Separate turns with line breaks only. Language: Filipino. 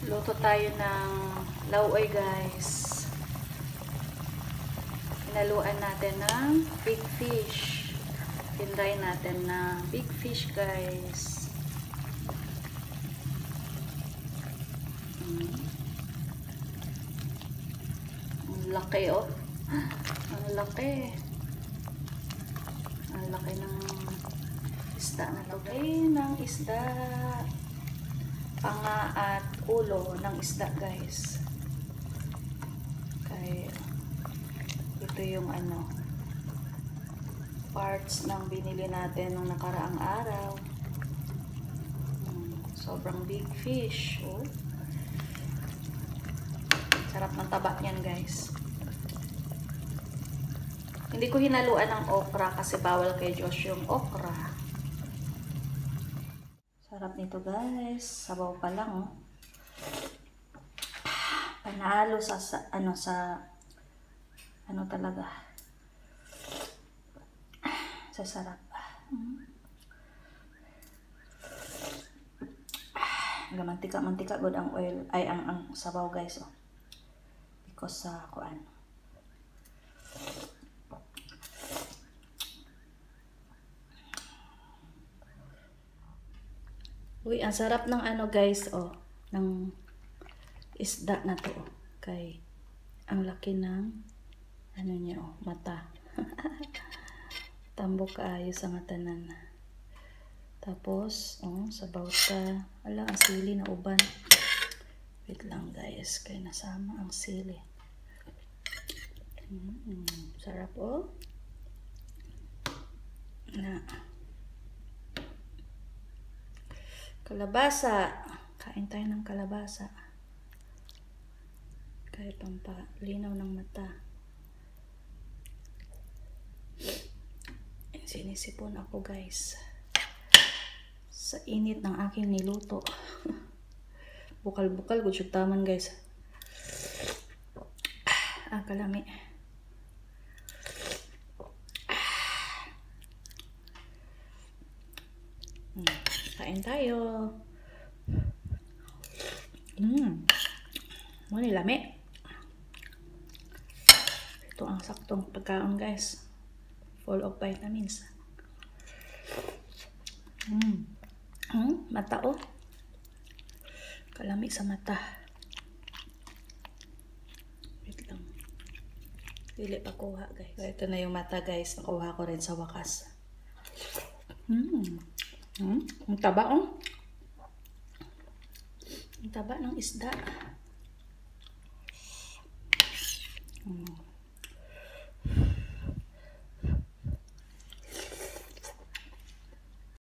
Luto tayo ng lauoy guys. Hinaluan natin ng big fish. Tinray natin na big fish guys. Ang laki oh. Ang laki. Ang laki ng isda na to. Ng isda. Panga at ulo ng isda guys. Kaya ito yung parts ng binili natin nung nakaraang araw. Sobrang big fish. Oh. Sarap ng taba niyan guys. Hindi ko hinaluan ng okra kasi bawal kay Josh yung okra. Sarap nito guys. Sabaw pa lang oh. Panalo sa talaga. Sa sarap. Mantika good ang oil ay ang sabaw guys oh. Because sa kuan. Uy, ang sarap ng guys oh, ng isda na to oh. Kay ang laki ng niya oh, mata. Tambok kaayo sa matanan. Tapos oh, sabaw ta. Ala, ang sili na uban. Wait lang guys, kay nasama ang sili. Sarap oh. Na kalabasa. Kain tayo ng kalabasa. Kahit pampalinaw ng mata. Sinisipon ako guys. Sa init ng aking niluto. Bukal-bukal. Gusto taman guys. Kalami. Kain tayo. Muna lami. Ito ang saktong pagkaon guys. Full of vitamins. Mata oh. Kalami sa mata. Wait lang. Pili pa kuha guys. So, ito na yung mata guys. Nakuha ko rin sa wakas. Ang taba oh. Ang taba ng isda.